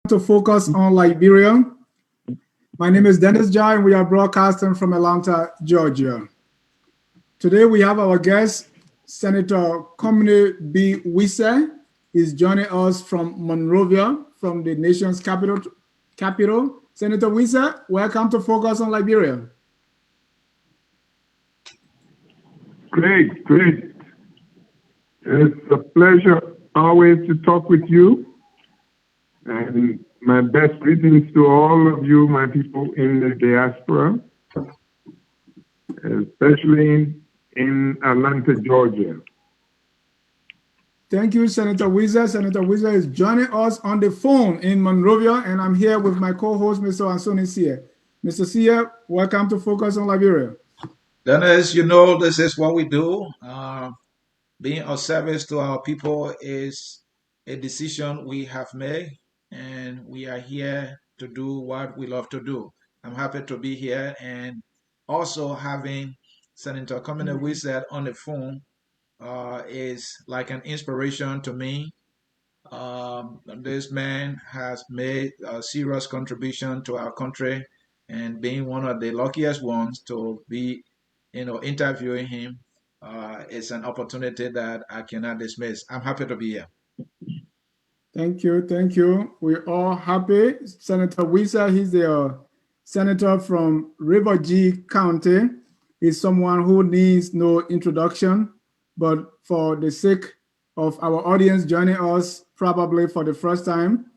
To focus on Liberia. My name is Dennis Jai, and we are broadcasting from Atlanta, Georgia. Today we have our guest, Senator Conmany B. Wesseh. He's joining us from Monrovia, from the nation's capital. Senator Wesseh, welcome to Focus on Liberia. Great. It's a pleasure always to talk with you. And my best greetings to all of you, my people in the diaspora, especially in Atlanta, Georgia. Thank you, Senator Wesseh. Senator Wesseh is joining us on the phone in Monrovia, and I'm here with my co-host, Mr. Ansoni Sia. Mr. Sia, welcome to Focus on Liberia. Dennis, you know, this is what we do. Being of service to our people is a decision we have made, and we are here to do what we love to do. I'm happy to be here, and also having Senator Conmany Wesseh on the phone is like an inspiration to me. This man has made a serious contribution to our country, and being one of the luckiest ones to be, interviewing him is an opportunity that I cannot dismiss. I'm happy to be here. Thank you. We're all happy. Senator Wesseh, he's the senator from River G County. He's someone who needs no introduction, but for the sake of our audience joining us probably for the first time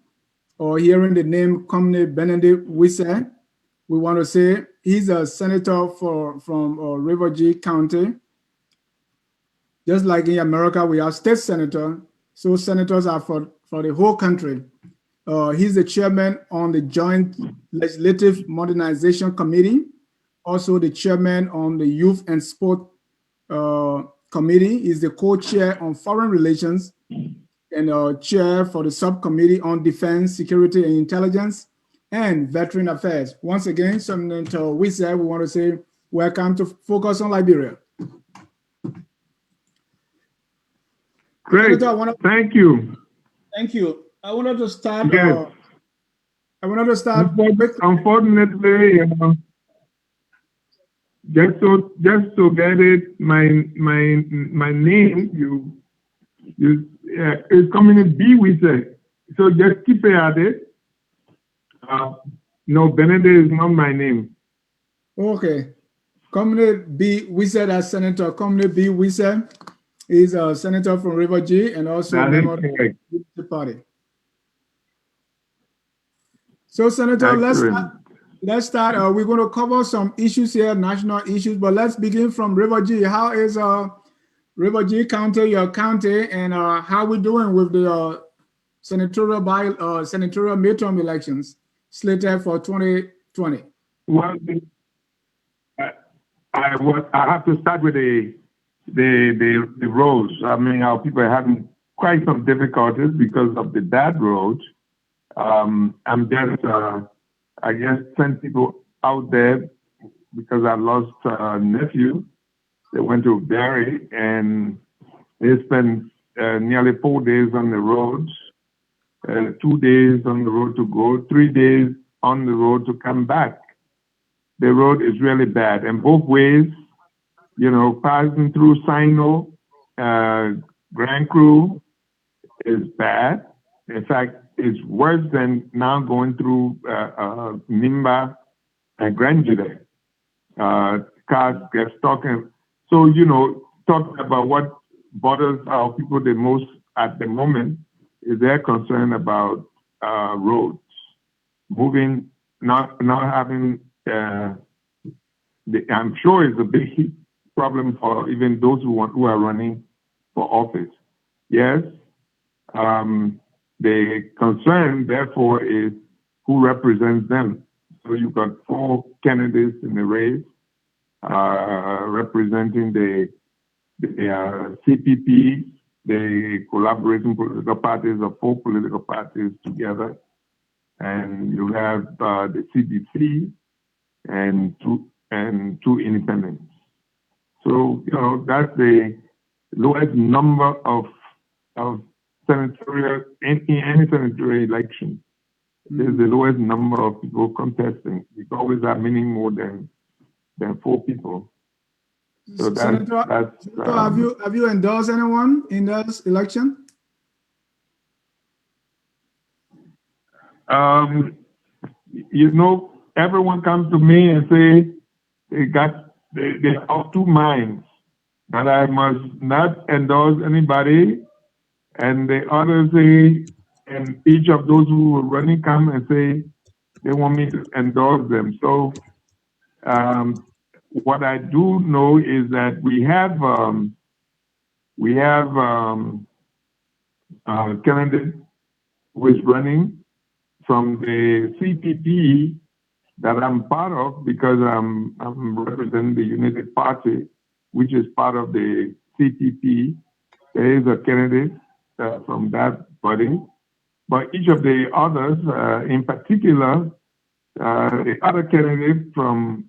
or hearing the name Conmany Benedict Wesseh, we want to say he's a senator from River G County. Just like in America, we have state senator, so senators are for the whole country. He's the chairman on the Joint Legislative Modernization Committee, also the chairman on the Youth and Sport Committee. He's the co-chair on Foreign Relations and chair for the subcommittee on Defense, Security, and Intelligence and Veteran Affairs. Once again, Senator Wesseh, we want to say welcome to Focus on Liberia. Great. Senator, Thank you. Thank you. I wanted to start. Yes. Unfortunately, just to get it, my name is Conmany B. Wesseh. So just keep it at it. No, Benedict is not my name. Okay. Conmany B. Wesseh, that's Senator Conmany B. Wesseh. He's a senator from River G and also a member of the party. So, Senator, let's start. We're going to cover some issues here, national issues, but let's begin from River G. How is River G County, your county, and how are we doing with the senatorial midterm elections slated for 2020? Well, I have to start with the roads. I mean, our people are having quite some difficulties because of the bad roads. I'm just, I guess, send people out there because I lost a nephew. They went to bury and they spent nearly 4 days on the roads, 2 days on the road to go, 3 days on the road to come back. The road is really bad, and both ways. Passing through Sino, Grand Cru is bad. In fact, it's worse than now going through Nimba and Granjide. Cars get stuck. So, talking about what bothers our people the most at the moment is their concern about roads, moving, not having. I'm sure it's a big problem for even those who are running for office. Yes, the concern, therefore, is who represents them. So you've got 4 candidates in the race representing the CPPs, the collaborating political parties of 4 political parties together, and you have the CDC and two independents. So, that's the lowest number of senatorial, any senatorial election There's the lowest number of people contesting. We always have many more than 4 people. So Senator, have you endorsed anyone in this election? You know, everyone comes to me and say they have 2 minds, that I must not endorse anybody, and the others say, and each of those who are running come and say they want me to endorse them. So what I do know is that we have a candidate who is running from the CPP that I'm part of, because I'm representing the United Party, which is part of the CPP. There is a candidate from that body, but each of the others, in particular, the other candidate from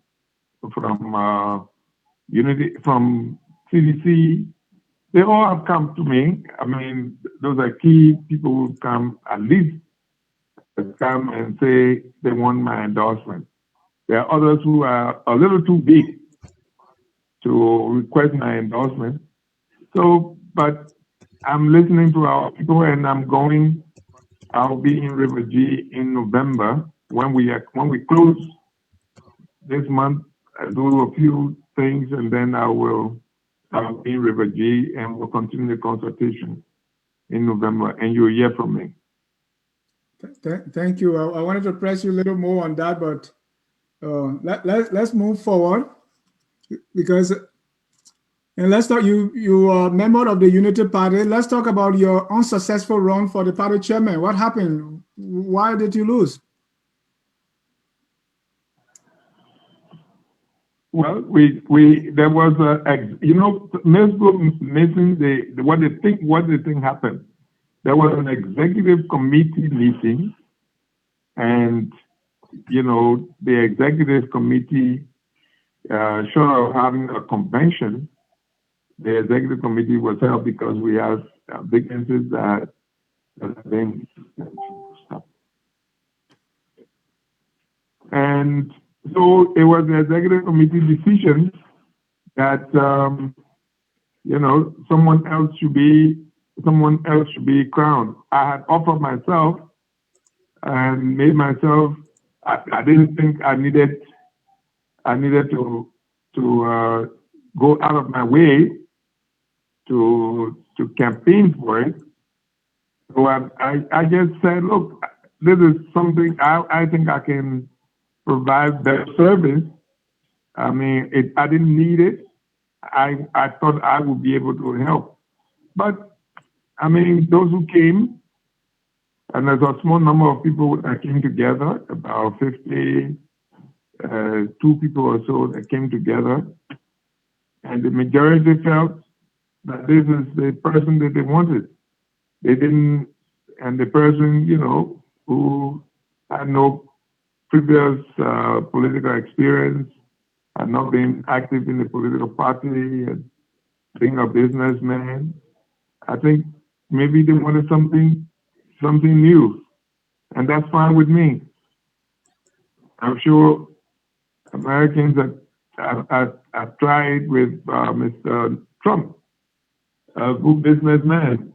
CDC, they all have come to me. I mean, those are key people who come, at least come and say they want my endorsement. There are others who are a little too big to request my endorsement. So, but I'm listening to our people, and I'll be in River G in November when we close this month. I'll do a few things, and then I'll be in River G, and we'll continue the consultation in November, and you'll hear from me. Thank you. I wanted to press you a little more on that, but let's move forward, because and let's talk. You are a member of the United Party. Let's talk about your unsuccessful run for the party chairman. What happened? Why did you lose? Well, there was missing what the thing happened. There was an executive committee meeting, and the executive committee, short of having a convention, the executive committee was held because we have vacancies that then stop. And so it was the executive committee decision that someone else should be crowned. I had offered myself and made myself. I didn't think I needed to go out of my way to campaign for it. So I just said, look, this is something I think I can provide better service. I mean, I didn't need it. I thought I would be able to help. But I mean, those who came, and there's a small number of people that came together, about 52 people or so that came together, and the majority felt that this is the person that they wanted. They didn't, and the person, who had no previous political experience, had not been active in the political party, and being a businessman, I think maybe they wanted something new, and that's fine with me. I'm sure Americans have tried with Mr. Trump, a good businessman,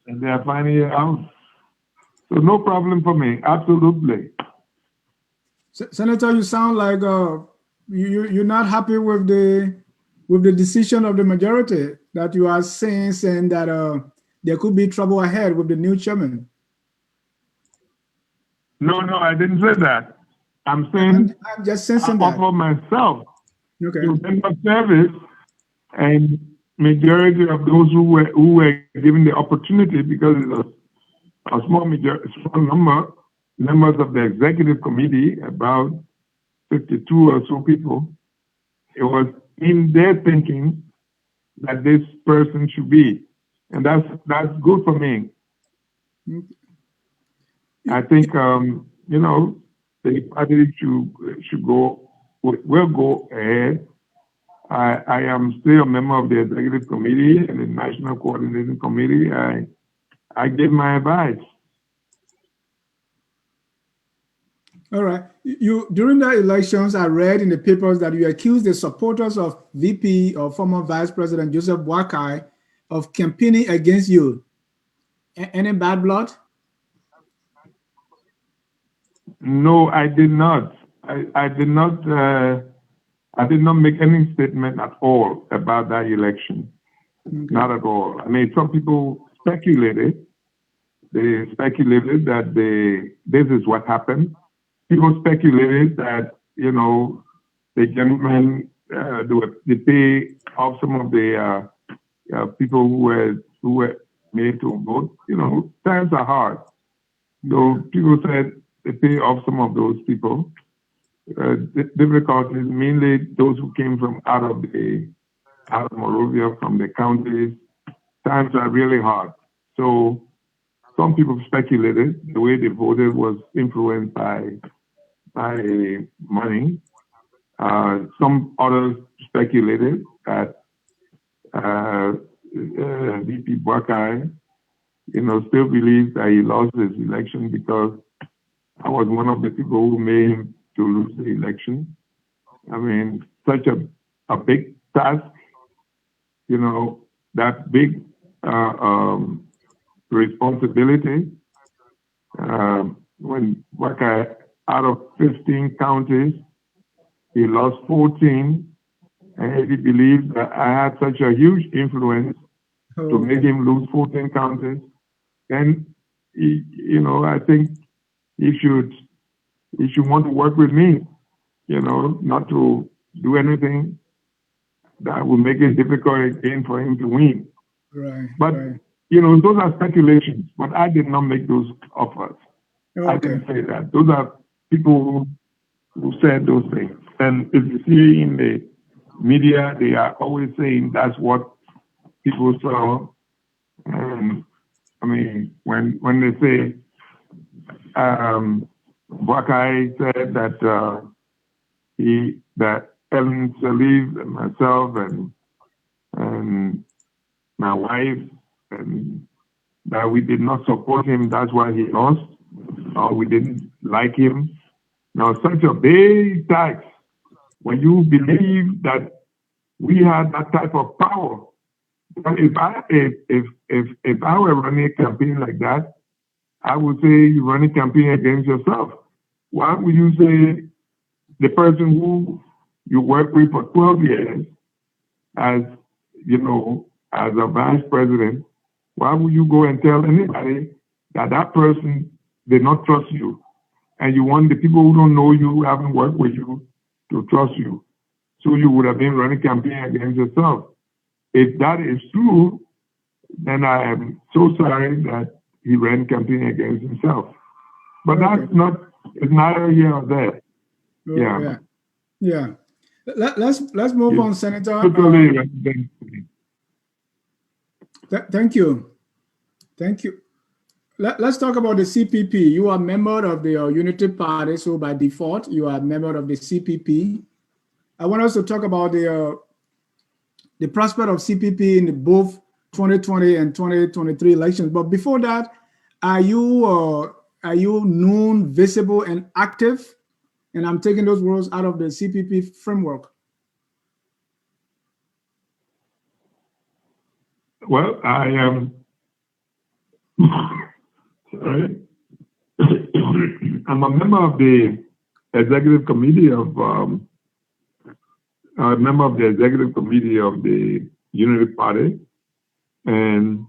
and they are finding it out. So no problem for me, absolutely. Senator, you sound like you're not happy with the decision of the majority, that you are saying that there could be trouble ahead with the new chairman. No, I didn't say that. I'm saying I'm just sensing I offer myself to member service, and majority of those who were given the opportunity, because it's a small number members of the executive committee, about 52 or so people, it was in their thinking that this person should be, and that's good for me. I think the party will go ahead. I am still a member of the executive committee and the national coordinating committee. I give my advice. All right. You during the elections, I read in the papers that you accused the supporters of VP or former Vice President Joseph Boakai of campaigning against you. Any bad blood? No, I did not. I did not. I did not make any statement at all about that election. Okay. Not at all. I mean, some people speculated. They speculated that this is what happened. People speculated that, you know, the gentleman they pay off some of the people who were made to vote. You know, times are hard. So people said they pay off some of those people. The difficulties, mainly those who came from out of Monrovia, from the counties. Times are really hard. So some people speculated the way they voted was influenced by money. Some others speculated that VP Boakai, you know, still believes that he lost his election because I was one of the people who made him to lose the election. I mean, such a big task, you know, that big responsibility. When Boakai, out of 15 counties, he lost 14, and he believes that I had such a huge influence to make him lose 14 counties. And he, you know, I think he should want to work with me, you know, not to do anything that would make it difficult again for him to win. Right. But right. You know, those are speculations. But I did not make those offers. Okay. I didn't say that. Those are people who said those things. And if you see in the media, they are always saying that's what people saw. I mean, when they say Boakai said that that Ellen Saliv and myself and my wife and that we did not support him, that's why he lost, or we didn't like him. Now, such a big tax, when you believe that we had that type of power, but if I were running a campaign like that, I would say you run a campaign against yourself. Why would you say the person who you work with for 12 years as, you know, as a vice president, why would you go and tell anybody that that person did not trust you? And you want the people who don't know you, who haven't worked with you, to trust you. So you would have been running a campaign against yourself. If that is true, then I am so sorry that he ran a campaign against himself. But that's not, it's neither here or there. Oh, yeah. Let's move on, Senator. Totally. Thank you. Let's talk about the CPP. You are a member of the Unity Party, so by default, you are a member of the CPP. I want us to talk about the prospect of CPP in both 2020 and 2023 elections. But before that, are you known, visible, and active? And I'm taking those words out of the CPP framework. Well, I am. Sorry. I'm a member of the executive committee of. A member of the executive committee of the Unity Party, and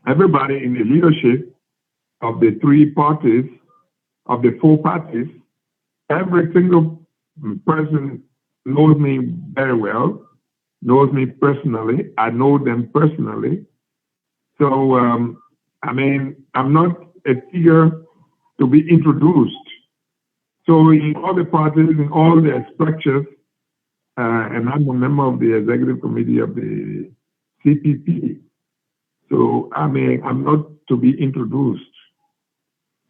everybody in the leadership of the three parties, of the four parties, every single person knows me very well, knows me personally. I know them personally. So, I mean, I'm not a figure to be introduced. So in all the parties, in all the structures, and I'm a member of the executive committee of the CPP. So, I mean, I'm not to be introduced.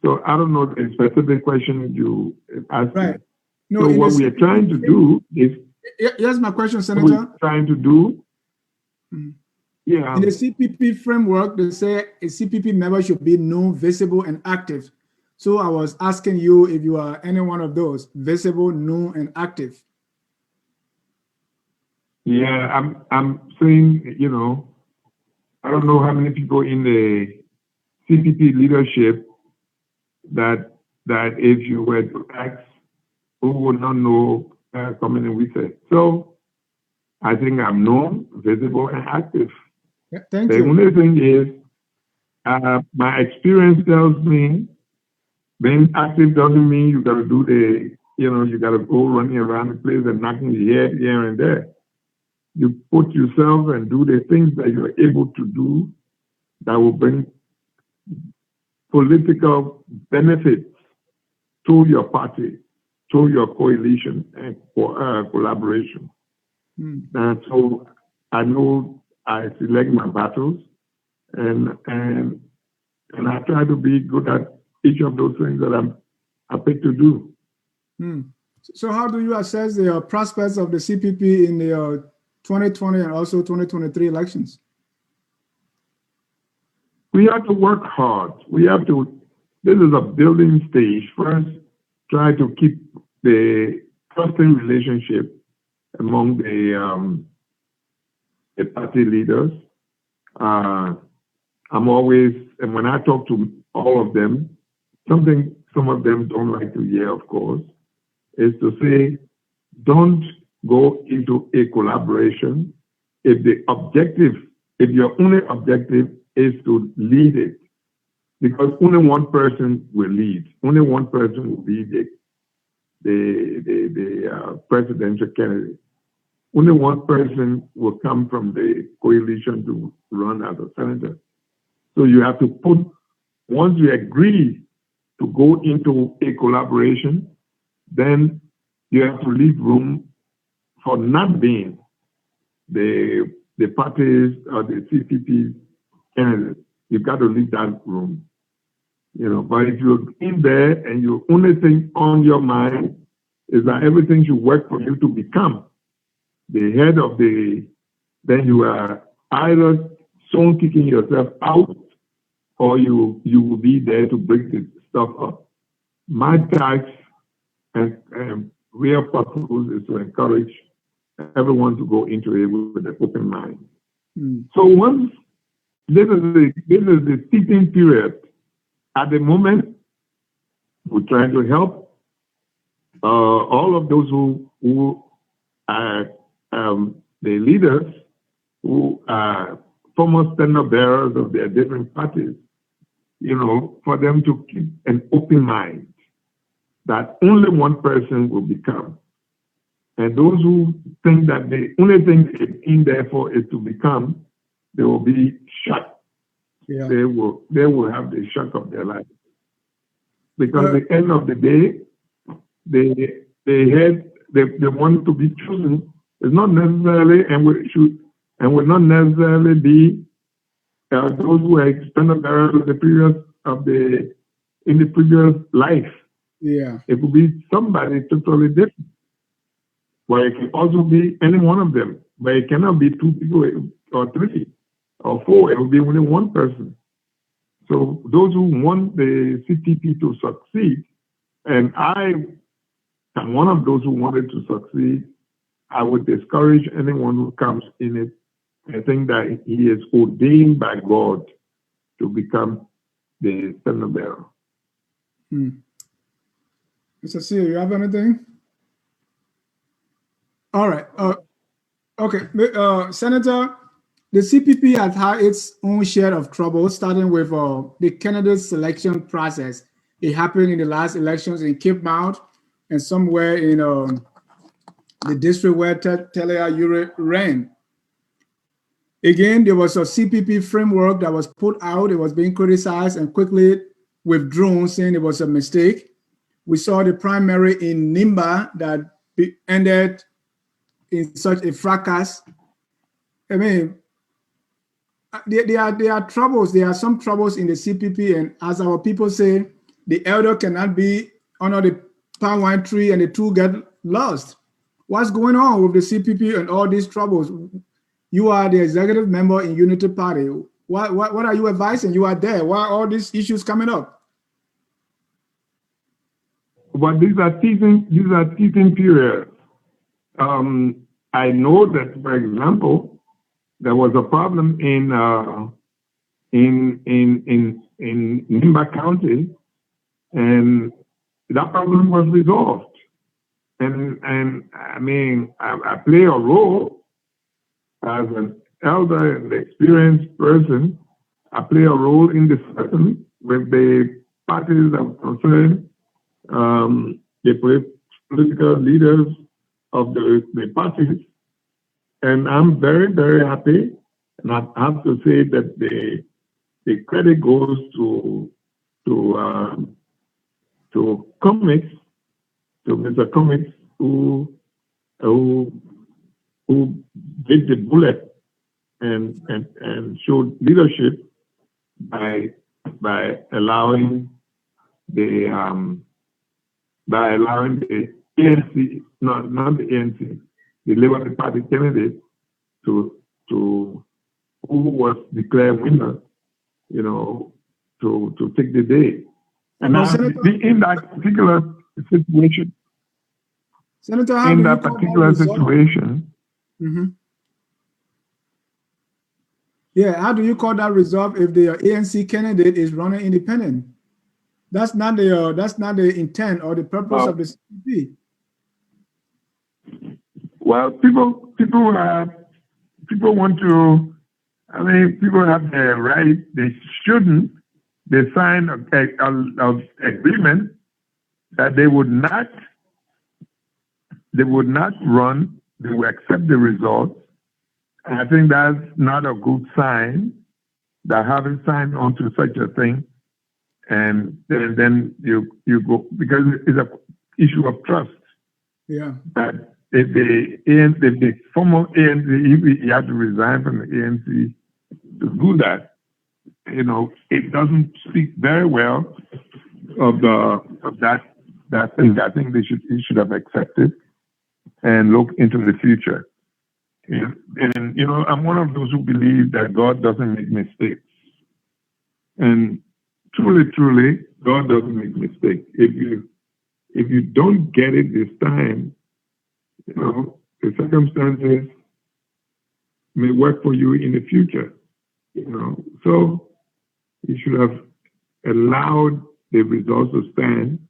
So I don't know the specific question you asked. Right. No, so what we are trying to do is... Here's my question, Senator. What we're trying to do... Yeah. In the CPP framework, they say a CPP member should be known, visible, and active. So I was asking you if you are any one of those, visible, known, and active. Yeah, I'm saying, I don't know how many people in the CPP leadership that if you were to ask, who would not know Conmany Wesseh. So I think I'm known, visible, and active. Yeah, thank the you. only thing is, my experience tells me being active doesn't mean you got to do you got to go running around the place and knocking your head here and there. You put yourself and do the things that you're able to do that will bring political benefits to your party, to your coalition and collaboration. And so I know I select my battles and I try to be good at each of those things that I pick to do. So how do you assess the prospects of the CPP in the 2020 and also 2023 elections? We have to work hard. This is a building stage. First, try to keep the trusting relationship among the party leaders. I'm always, and when I talk to all of them, something some of them don't like to hear, of course, is to say, don't go into a collaboration if your only objective is to lead it, because only one person will lead. Only one person will be the presidential candidate. Only one person will come from the coalition to run as a senator. So you have to once you agree to go into a collaboration, then you have to leave room for not being the parties or the CPP candidates. You've got to leave that room. But if you're in there and your only thing on your mind is that everything should work for you to become the head of then you are either soon kicking yourself out or you will be there to break the stuff up. My task and real purpose is to encourage everyone to go into it with an open mind. So once this is the teaching period, at the moment, we're trying to help all of those who are the leaders, who are former standard bearers of their different parties, for them to keep an open mind that only one person will become. And those who think that the only thing they're in there for is to become, they will be shocked. Yeah. They will have the shock of their life. Because at the end of the day, the one to be chosen is not necessarily and will not necessarily be those who are standard bearers of in the previous life. Yeah. It could be somebody totally different. But it can also be any one of them. But it cannot be two people or three or four. It will be only one person. So those who want the CPP to succeed, and I am one of those who wanted to succeed, I would discourage anyone who comes in it. I think that he is ordained by God to become the standard bearer. Mr. C, you have anything? All right. Okay. Senator, the CPP has had its own share of trouble, starting with the candidate selection process. It happened in the last elections in Cape Mount and somewhere in the district where Telia Ure ran. Again, there was a CPP framework that was put out. It was being criticized and quickly withdrawn, saying it was a mistake. We saw the primary in Nimba that ended in such a fracas. I mean, there are troubles. There are some troubles in the CPP, and as our people say, the elder cannot be under the palm wine tree and the two get lost. What's going on with the CPP and all these troubles? You are the executive member in Unity Party. What are you advising? You are there. Why are all these issues coming up? but these are teething periods. I know that, for example, there was a problem in Nimba County, and that problem was resolved. And I mean, I play a role as an elder and experienced person. I play a role in discussion with the parties that are concerned, the political leaders of the parties. And I'm very, very happy. And I have to say that the credit goes to Comics, to Mr. Comics, who bit the bullet and showed leadership by allowing the ANC, not the ANC, the Labour Party candidate to who was declared winner, you know, to take the day. And now, in that particular situation, Senator, how in do that you particular situation, yeah, how do you call that resolve if the ANC candidate is running independent? That's not the intent or the purpose of the CPP. Well, people want to. I mean, people have the right. They shouldn't. They sign an agreement that they would not run. They will accept the results. And I think that's not a good sign. That having signed on to such a thing, and then you go, because it's an issue of trust. Yeah. That if the former ANC, he had to resign from the ANC to do that, you know, it doesn't speak very well of that thing. I think he should have accepted and look into the future. And you know, I'm one of those who believe that God doesn't make mistakes. And truly, God doesn't make mistakes. If you don't get it this time, you know, the circumstances may work for you in the future. You know, so you should have allowed the results to stand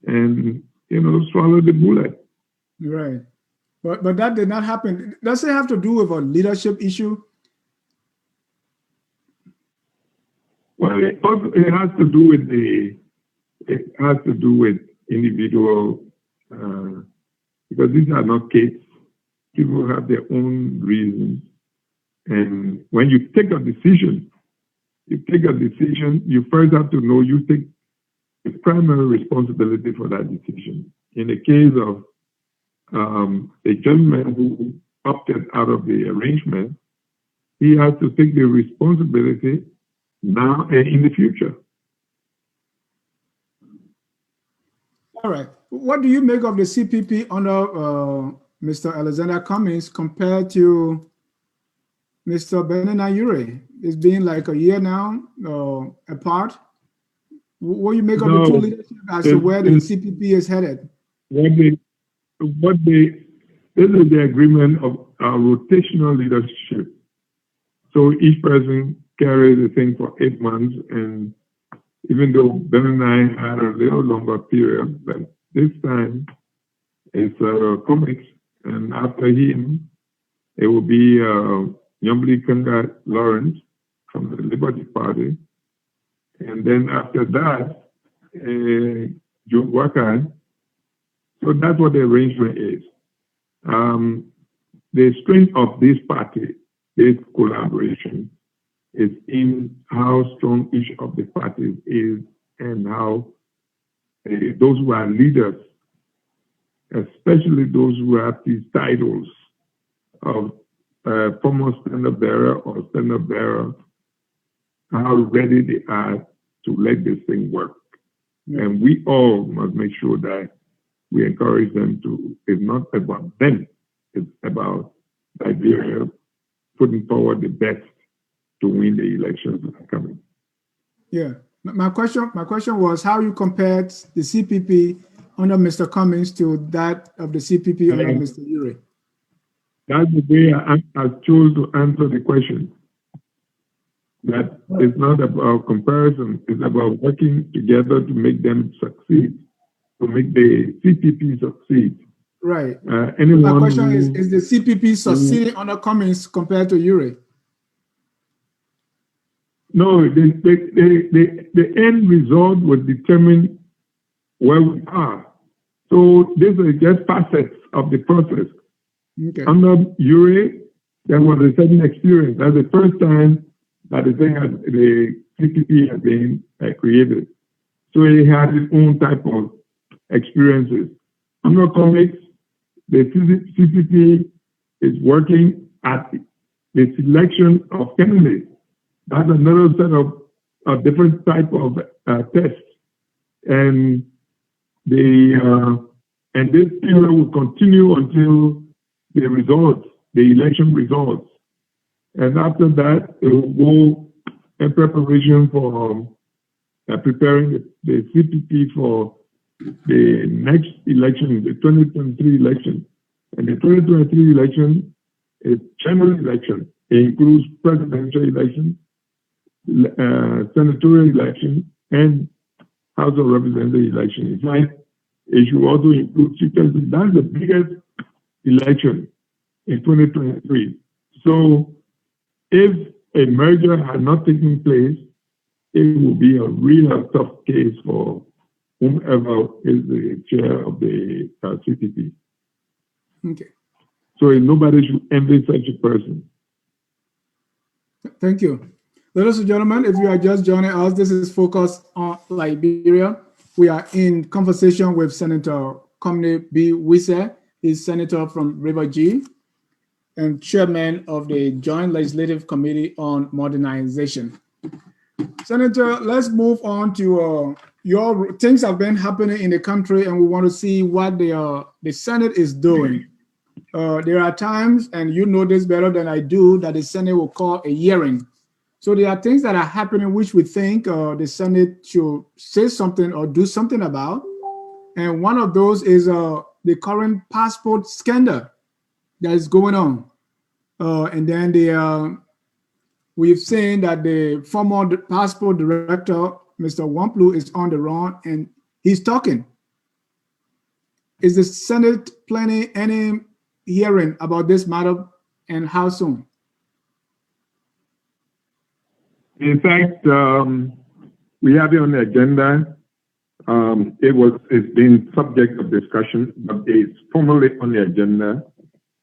and, you know, swallow the bullet. Right. But that did not happen. Does it have to do with a leadership issue? Well, it has to do with individual, because these are not kids. People have their own reasons. And when you take a decision, you first have to know you take the primary responsibility for that decision. In the case of a gentleman who opted out of the arrangement, he has to take the responsibility now and in the future. All right. What do you make of the CPP under Mr. Alexander Cummings compared to Mr. Benena Ure? It's been like a year now apart. What do you make of the two leadership as to where the CPP is headed? This is the agreement of rotational leadership. So each person carries the thing for 8 months, and even though Ben and I had a little longer period, but this time it's Comics, and after him, it will be Yambli Kanga Lawrence from the Liberty Party, and then after that, Joe Wakan. So that's what the arrangement is. The strength of this party, this collaboration, is in how strong each of the parties is and how those who are leaders, especially those who have these titles of former standard bearer or standard bearer, how ready they are to let this thing work. Yeah. And we all must make sure that we encourage them to, it's not about them, it's about Liberia putting forward the best to win the elections that are coming. Yeah, my question was how you compared the CPP under Mr. Cummings to that of the CPP under And Mr. Ure? that's the way I chose to answer the question. That it's not about comparison, it's about working together to make them succeed, to make the CPP succeed. Right. Anyone My question who, is the CPP succeeding under Cummings compared to Ure? no, the end result will determine where we are. So these are just facets of the process. Okay. Under Ure, there was a certain experience. That's the first time that the CPP has been created. So he had his own type of experiences. Under Comics, the CPP is working at the selection of candidates. That's another set of different type of tests. And this period will continue until the results, the election results. And after that, it will go in preparation for preparing the CPP for the next election, the 2023 election. And the 2023 election is general election. It includes presidential election, senatorial election, and House of Representatives election. In fact, it should also include speakers. That's the biggest election in 2023. So if a merger had not taken place, it will be a real tough case for whomever is the chair of the CPP. Okay. So nobody should envy such a person. Thank you. Ladies and gentlemen, if you are just joining us, this is Focus on Liberia. We are in conversation with Senator Conmany B. Wesseh. He's senator from River G and chairman of the Joint Legislative Committee on Modernization. Senator, let's move on to your things have been happening in the country, and we want to see what the Senate is doing. There are times, and you know this better than I do, that the Senate will call a hearing. So there are things that are happening which we think the Senate should say something or do something about. And one of those is the current passport scandal that is going on. And then we've seen that the former passport director, Mr. Wamplu, is on the run and he's talking. Is the Senate planning any hearing about this matter, and how soon? In fact, we have it on the agenda. It's been subject of discussion, but it's formally on the agenda.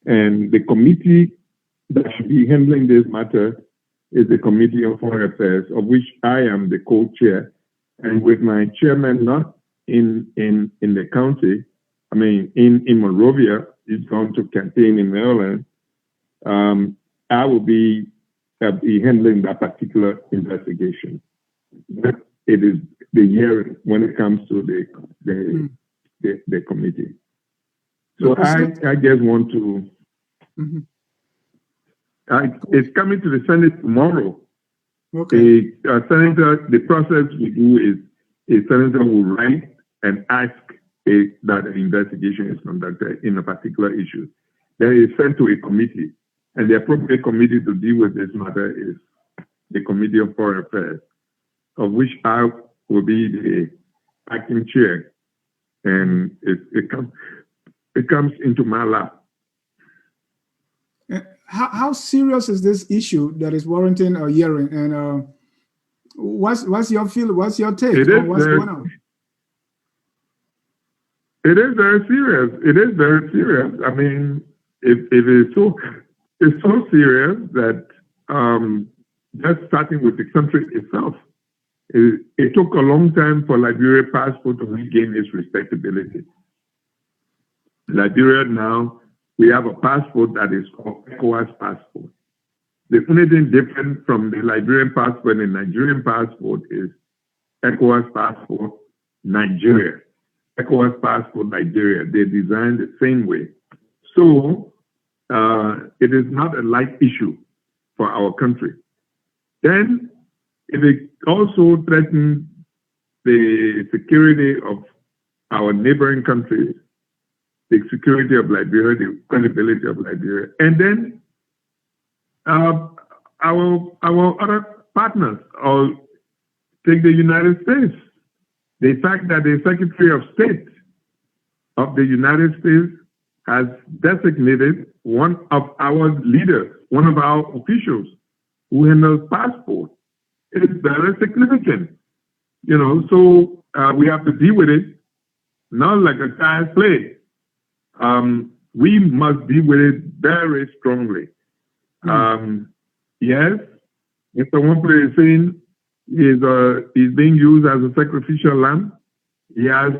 And the committee that should be handling this matter is the Committee on Foreign Affairs, of which I am the co-chair. And with my chairman not in the county, I mean, in Monrovia, he's gone to campaign in Maryland, I will be handling that particular investigation. But it is the hearing when it comes to the committee. So I just want to. It's coming to the Senate tomorrow. Okay. The process we do is a senator will write and ask that an investigation is conducted in a particular issue. Then it's sent to a committee, and the appropriate committee to deal with this matter is the Committee on Foreign Affairs, of which I will be the acting chair, and it comes into my lap. How serious is this issue that is warranting a hearing? And what's your feel? What's your take on what's going on? It is very serious. It is very serious. I mean, it's so serious that just starting with the country itself, it took a long time for Liberia passport to regain its respectability. Liberia now, we have a passport that is called ECOWAS passport. The only thing different from the Liberian passport and the Nigerian passport is ECOWAS passport Nigeria. ECOWAS passport Nigeria. They're designed the same way. So it is not a light issue for our country. Then it also threatens the security of our neighboring countries, the security of Liberia, the credibility of Liberia, and then our other partners, or take the United States. The fact that the Secretary of State of the United States has designated one of our leaders, one of our officials who handles passport, is very significant. You know, so we have to deal with it, not like a child's play. We must deal with it very strongly. Yes, Mr. Wampley is saying he's being used as a sacrificial lamb. He has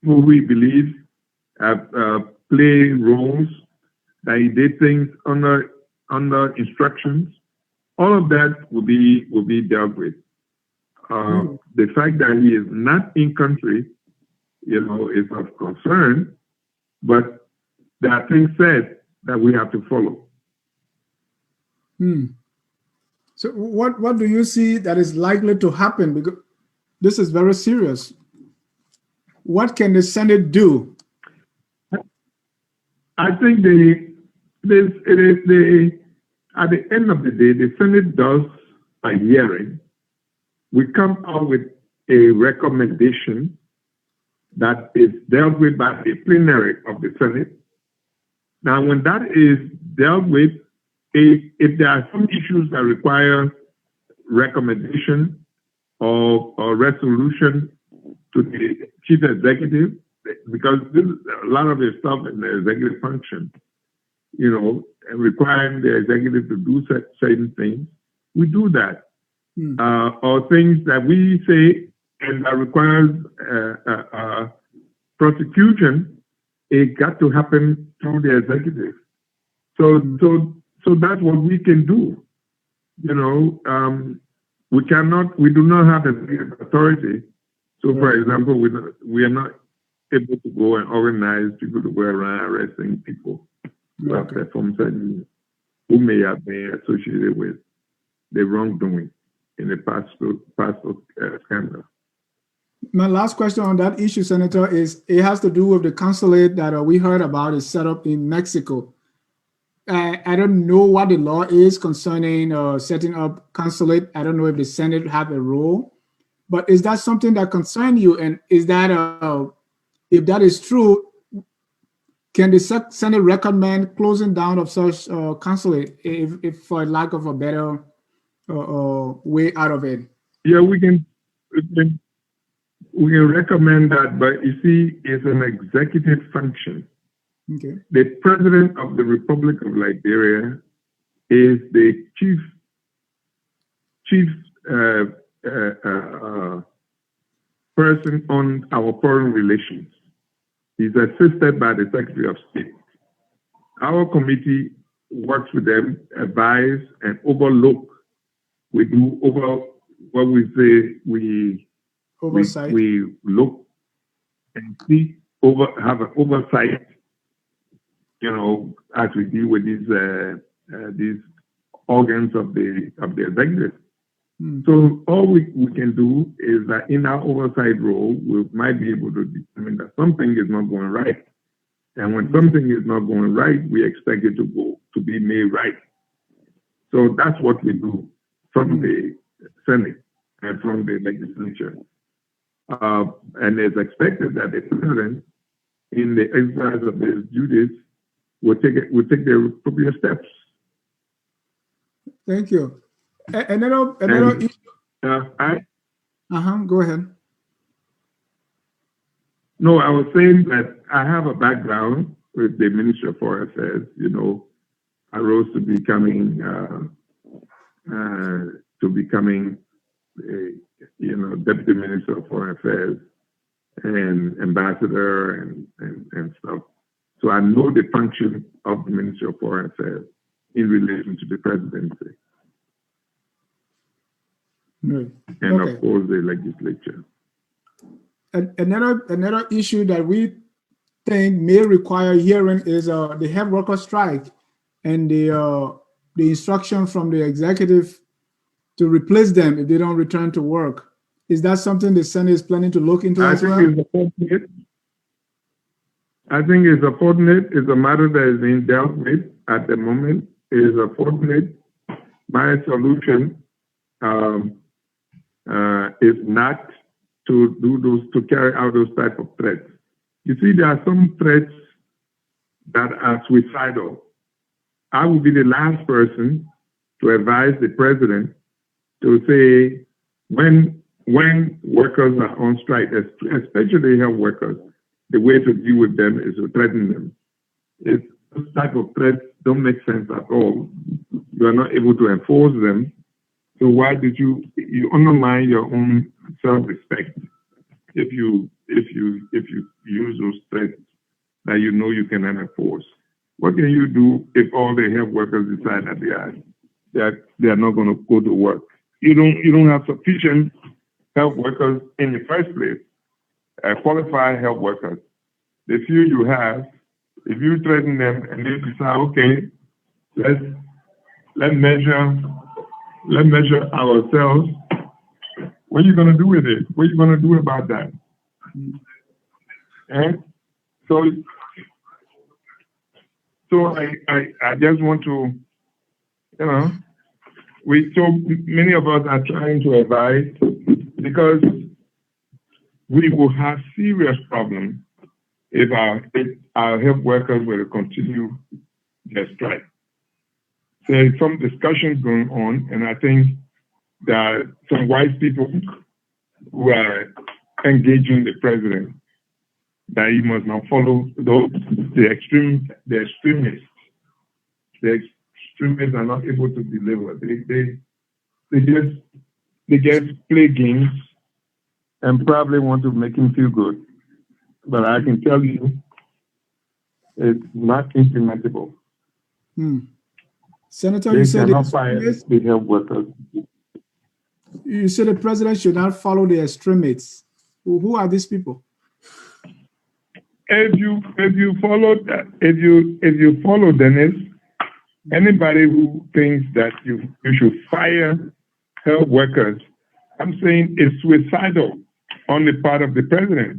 who we believe play roles, that he did things under instructions. All of that will be dealt with. The fact that he is not in country, you know, is of concern, but there are things said that we have to follow. So what do you see that is likely to happen? Because this is very serious. What can the Senate do? I think at the end of the day, the Senate does a hearing. We come out with a recommendation that is dealt with by the plenary of the Senate. Now, when that is dealt with, if there are some issues that require recommendation or resolution to the chief executive, because a lot of the stuff in the executive function, you know, requiring the executive to do certain things, we do that. Or things that we say and that requires prosecution, it got to happen through the executive. So that's what we can do. You know, we do not have executive authority. So, for example, we are not able to go and organize people to go around arresting people who have performed certain, who may have been associated with the wrongdoing in the past scandal. My last question on that issue, Senator, is it has to do with the consulate that we heard about is set up in Mexico. I don't know what the law is concerning setting up consulate. I don't know if the Senate have a role, but is that something that concerns you? And is that if that is true, can the Senate recommend closing down of such consulate if for lack of a better way out of it? Yeah, we can recommend that, but you see, it's an executive function. Okay. The President of the Republic of Liberia is the chief person on our foreign relations. He's assisted by the Secretary of State. Our committee works with them, advise, and overlook. We do over what we say Oversight. we look and see have an oversight, you know, as we deal with these organs of the executive. So all we can do is that in our oversight role, we might be able to determine that something is not going right. And when something is not going right, we expect it to be made right. So that's what we do from the Senate and from the legislature. And it's expected that the President, in the exercise of his duties, will take the appropriate steps. Thank you. Another issue. Go ahead. No, I was saying that I have a background with the Ministry of Foreign Affairs. You know, I rose to becoming Deputy Minister of Foreign Affairs and Ambassador and stuff. So I know the function of the Ministry of Foreign Affairs in relation to the presidency. Right. And of course the legislature. Another issue that we think may require hearing is the health worker strike and the instruction from the executive to replace them if they don't return to work. Is that something the Senate is planning to look into as well? It's unfortunate. I think it's unfortunate. It's a matter that is being dealt with at the moment. It is unfortunate. My solution is not to to carry out those type of threats. You see, there are some threats that are suicidal. I will be the last person to advise the president to say when workers are on strike, especially health workers, the way to deal with them is to threaten them. Those type of threats don't make sense at all. You are not able to enforce them. So why did you undermine your own self-respect if you use those threats that you know you cannot enforce? What can you do if all the health workers decide that they are not going to go to work? You don't have sufficient health workers in the first place, qualified health workers. The few you have, if you threaten them and they decide, okay, let's measure ourselves. What are you going to do with it? What are you going to do about that? And so I just want to, so many of us are trying to advise because we will have serious problems if our health workers were to continue their strike. There's some discussions going on, and I think there are some wise people who are engaging the president that he must not follow the extremists. The extremists are not able to deliver. They just play games and probably want to make him feel good. But I can tell you, it's not implementable. Senator, you said the health workers. You said the president should not follow the extremists. Who are these people? If you follow Dennis, anybody who thinks that you should fire health workers, I'm saying it's suicidal on the part of the president.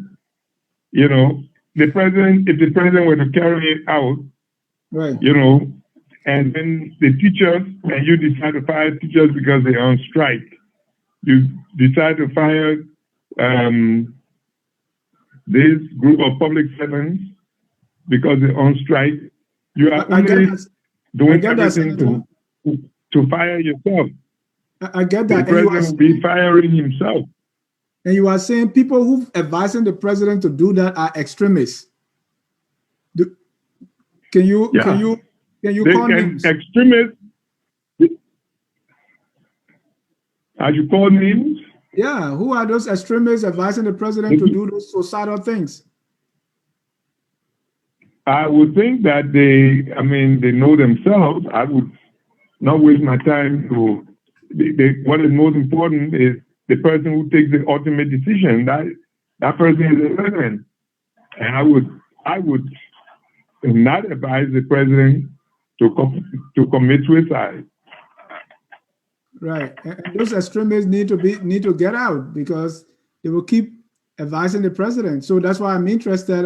You know, if the president were to carry it out, right? You know, and then the teachers, and you decide to fire teachers because they're on strike. You decide to fire this group of public servants because they're on strike. You are only doing everything to fire yourself. I get that. The president will be firing himself. And you are saying people who advising the president to do that are extremists. Can you call names? Extremists? Are you call names? Yeah, who are those extremists advising the president to do those suicidal things? I would think that they know themselves. I would not waste my time to. What is most important is the person who takes the ultimate decision. That person is the president, and I would not advise the president to commit suicide. Right, and those extremists need to get out because they will keep advising the president. So that's why I'm interested.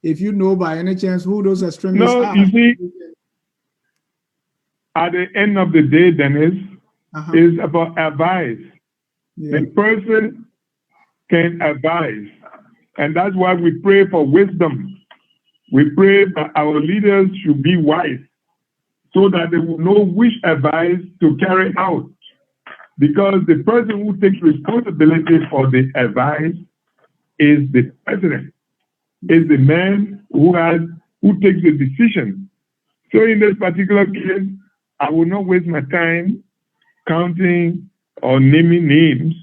If you know by any chance who those extremists are. You see, at the end of the day, Dennis, it's about advice. Yeah. The person can advise, and that's why we pray for wisdom. We pray that our leaders should be wise, so that they will know which advice to carry out. Because the person who takes responsibility for the advice is the president, is the man who takes the decision. So in this particular case, I will not waste my time counting or naming names.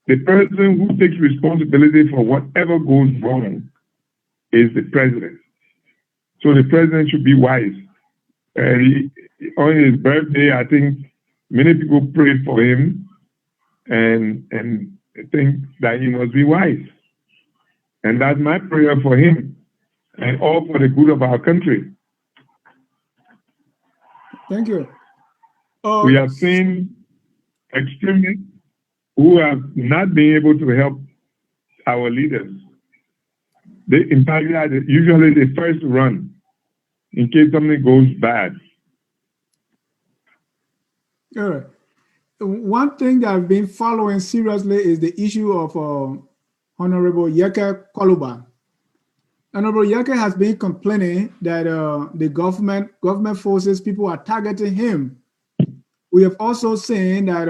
The person who takes responsibility for whatever goes wrong is the president. So the president should be wise. On his birthday, I think many people prayed for him and think that he must be wise. And that's my prayer for him and all for the good of our country. Thank you. We have seen extremists who have not been able to help our leaders. They, in fact, usually they first run in case something goes bad. All right. One thing that I've been following seriously is the issue of Honorable Yeke Koluba. Honorable Yeke has been complaining that the government forces, people are targeting him. We have also seen that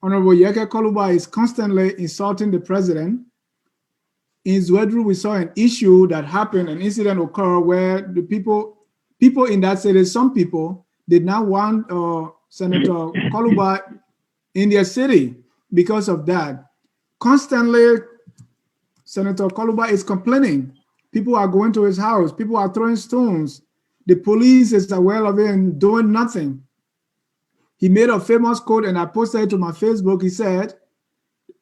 Honorable Yeke Koluba is constantly insulting the president. In Zwedru, we saw an issue that happened, an incident occurred where the people in that city, some people did not want Senator Koluba in their city because of that. Constantly, Senator Koluba is complaining. People are going to his house. People are throwing stones. The police is aware of it and doing nothing. He made a famous quote, and I posted it to my Facebook. He said,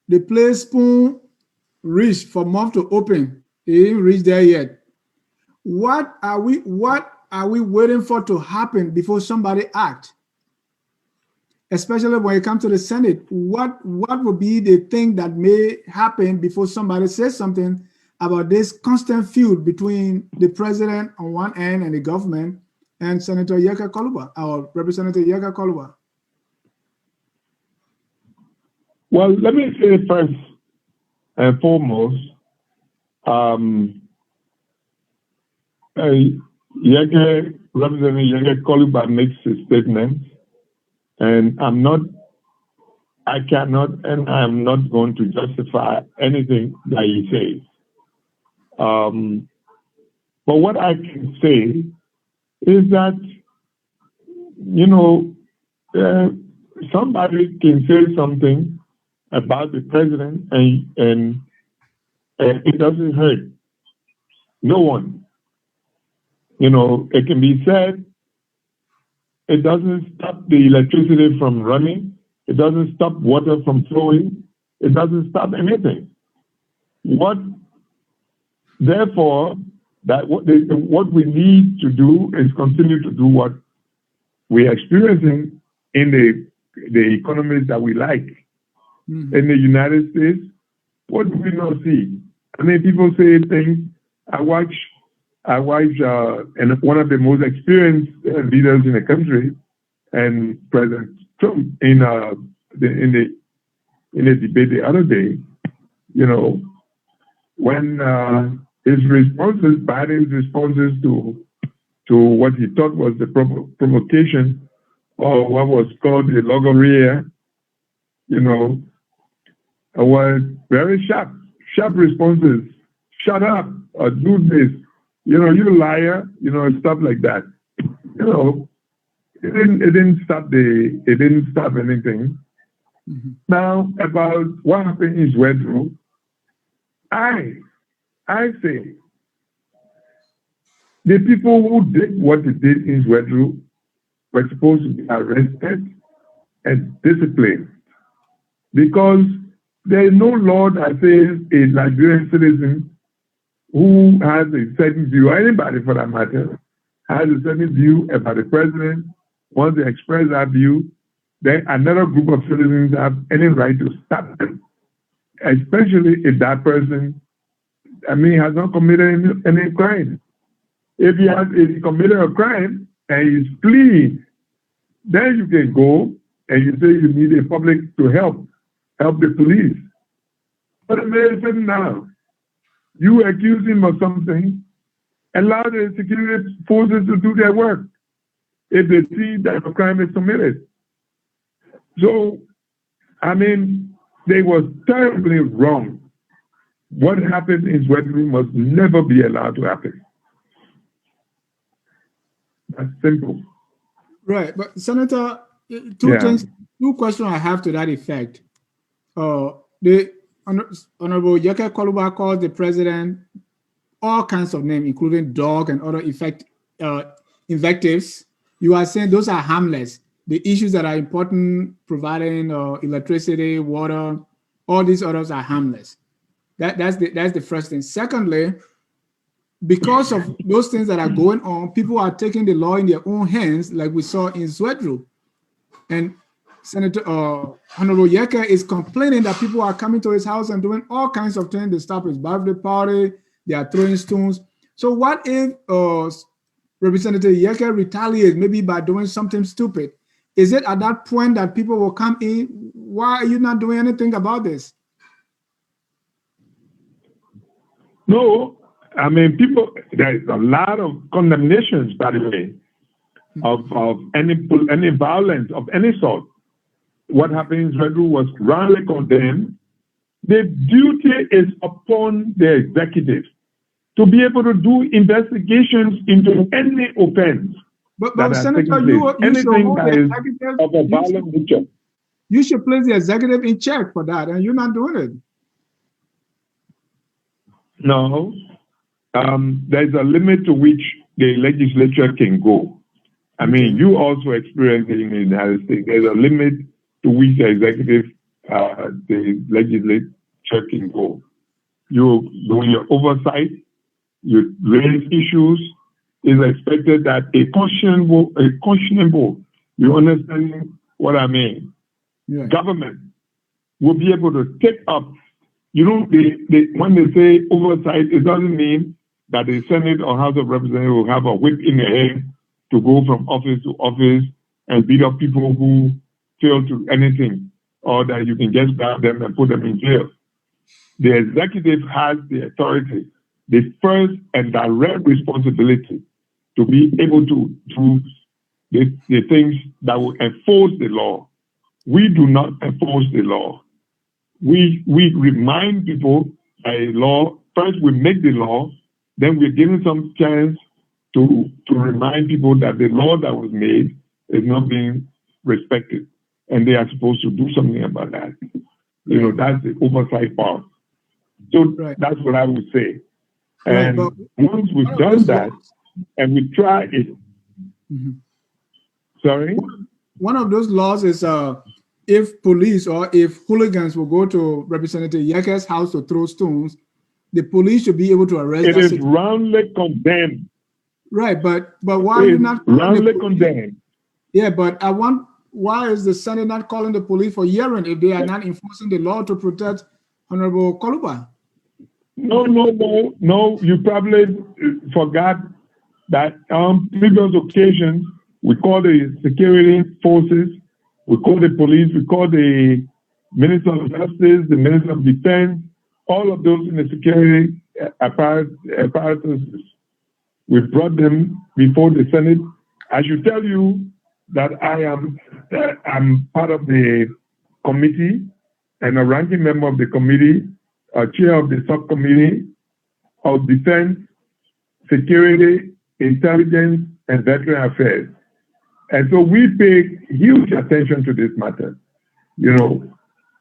the place spoon reached for mouth to open. He didn't reach there yet. What are we waiting for to happen before somebody act? Especially when it comes to the Senate, what would be the thing that may happen before somebody says something about this constant feud between the president on one end and the government and Senator Yeke Koluba, our Representative Yeke Koluba? Well, let me say first and foremost, Representative Yeke Koluba makes his statements, and I cannot and I'm not going to justify anything that he says. But what I can say is that, somebody can say something about the president and it doesn't hurt no one. It can be said, it doesn't stop the electricity from running. It doesn't stop water from flowing. It doesn't stop anything. Therefore, what we need to do is continue to do what we are experiencing in the economies that we like. Mm-hmm. In the United States, what do we not see? I mean, people say things. I watch and one of the most experienced leaders in the country, and President Trump in a debate the other day, when Biden's responses to what he thought was the provocation, or what was called the logorrhea, were very sharp responses. Shut up, or do this, you liar, stuff like that. It didn't stop anything. Mm-hmm. Now, about what happened in Zwedru, I say the people who did what they did in Zwedru were supposed to be arrested and disciplined, because there is no law that says a Nigerian citizen who has a certain view, or anybody for that matter, has a certain view about the president. Once they express that view, then another group of citizens have any right to stop them, especially if that person, has not committed any crime. If he committed a crime and he's fleeing, then you can go and you say you need a public to help the police. But imagine now, you accuse him of something, allow the security forces to do their work if they see that a crime is committed. So, they were terribly wrong. What happened in Zwedru must never be allowed to happen. That's simple. Right, but Senator, two questions I have to that effect. The Honorable Yeke Koluba called the president all kinds of names, including dog and other invectives. You are saying those are harmless. The issues that are important, providing electricity, water, all these others are harmless. That's the first thing. Secondly, because of those things that are going on, people are taking the law in their own hands, like we saw in Zwedru. And Senator Honorable Yeke is complaining that people are coming to his house and doing all kinds of things. They stop his birthday party. They are throwing stones. So what if Representative Yeke retaliates maybe by doing something stupid? Is it at that point that people will come in? Why are you not doing anything about this? No, I mean, there's a lot of condemnations, by the way, of any violence of any sort. What happened in Israel was roundly condemned. The duty is upon the executive to be able to do investigations into any offense. But Senator, you anything that is of a violent nature. You should place the executive in check for that, and you're not doing it. No, there's a limit to which the legislature can go. I mean, you also experience it in the United States. There's a limit to which the executive, the legislature can go. You do your oversight, you raise issues. It's expected that a questionable, you understand what I mean? Yeah. Government will be able to take up. You know, when they say oversight, it doesn't mean that the Senate or House of Representatives will have a whip in their hand to go from office to office and beat up people who fail to anything, or that you can just grab them and put them in jail. The executive has the authority, the first and direct responsibility to be able to do the things that will enforce the law. We do not enforce the law. We remind people by law. First, we make the law, then we're given some chance to remind people that the law that was made is not being respected, and they are supposed to do something about that. You know, that's the oversight part. So that's what I would say. And once we've done that, and we try it. Sorry? One of those laws is if police or if hooligans will go to Representative Yeke's house to throw stones, the police should be able to arrest it. It is roundly condemned. Right, but why are you not roundly condemned? Yeah, but why is the Senate not calling the police for hearing if they are not enforcing the law to protect Honorable Koluba? No. You probably forgot that on previous occasions, we call the security forces, we call the police, we call the Minister of Justice, the Minister of Defense, all of those in the security apparatus. We brought them before the Senate. I should tell you that I'm part of the committee and a ranking member of the committee, chair of the subcommittee of Defense, Security, Intelligence, and Veteran Affairs. And so we pay huge attention to this matter. You know,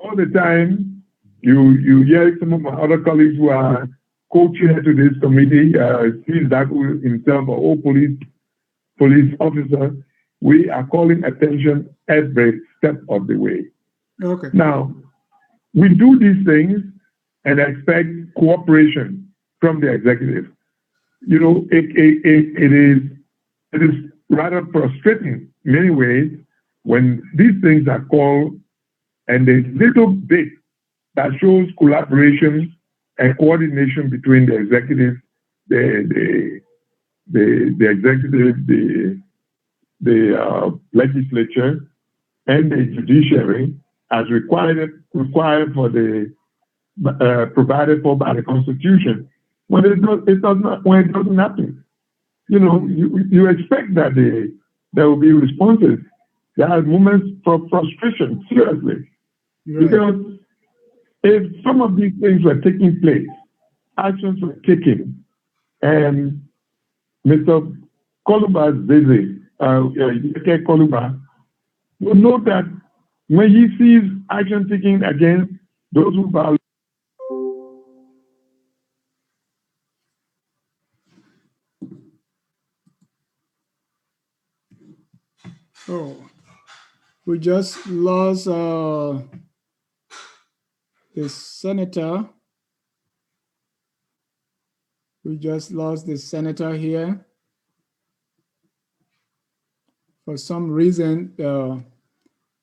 all the time, you hear some of my other colleagues who are co-chair to this committee, Steve Daku himself, or police officer, we are calling attention every step of the way. Okay. Now, we do these things and expect cooperation from the executive. You know, it is rather frustrating in many ways when these things are called and there's little bit that shows collaboration and coordination between the executive, the executive, the legislature, and the judiciary as required for the provided for by the Constitution. When it doesn't happen, you know, you expect that there will be responses. There are moments for frustration, seriously, because if some of these things were taking place, actions were taken, and Mr. Koluba's visit, Koluba, will know that when he sees action taken against those who violate. Oh, we just lost the senator. We just lost the senator here. For some reason,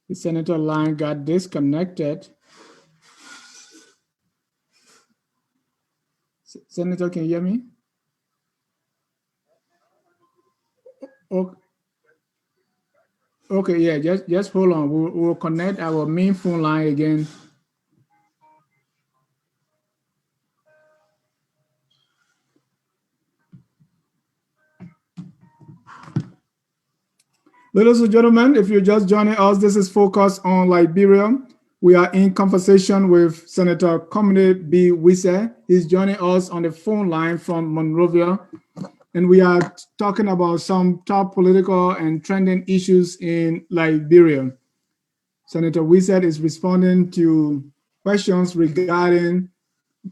The senator line got disconnected. Senator, can you hear me? Okay, yeah, just hold on. We'll connect our main phone line again. Ladies and gentlemen, if you're just joining us, this is Focus on Liberia. We are in conversation with Senator Conmany B. Wesseh. He's joining us on the phone line from Monrovia. And we are talking about some top political and trending issues in Liberia. Senator Wesseh is responding to questions regarding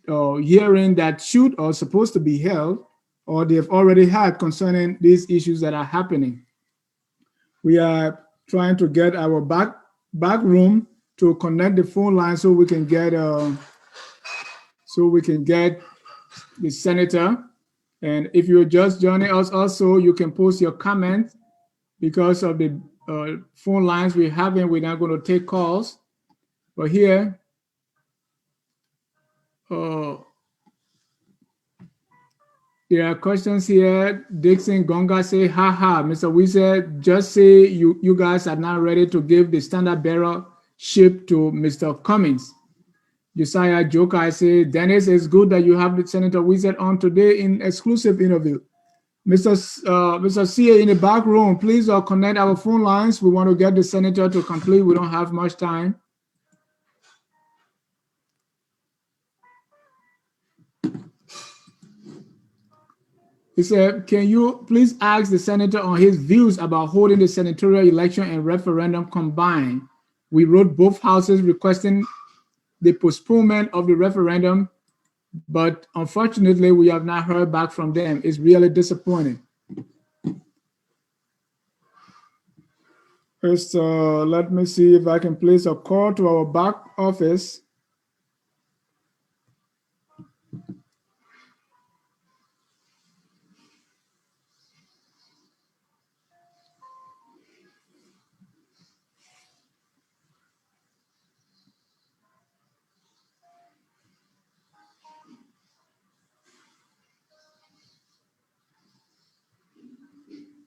hearing that should or supposed to be held, or they've already had concerning these issues that are happening. We are trying to get our back room to connect the phone line so we can get the senator. And if you're just joining us, also you can post your comment. Because of the phone lines we're having, we're not going to take calls. But here, there are questions here. Dixon Gonga say, haha, Mr. Wesseh, just say you guys are not ready to give the standard bearer ship to Mr. Cummings. Josiah Joker, I say, Dennis, it's good that you have the Senator Wesseh on today in exclusive interview. Mr. CA in the back room, please connect our phone lines. We want to get the senator to complete. We don't have much time. He said, can you please ask the senator on his views about holding the senatorial election and referendum combined? We wrote both houses requesting the postponement of the referendum, but unfortunately, we have not heard back from them. It's really disappointing. First, let me see if I can place a call to our back office.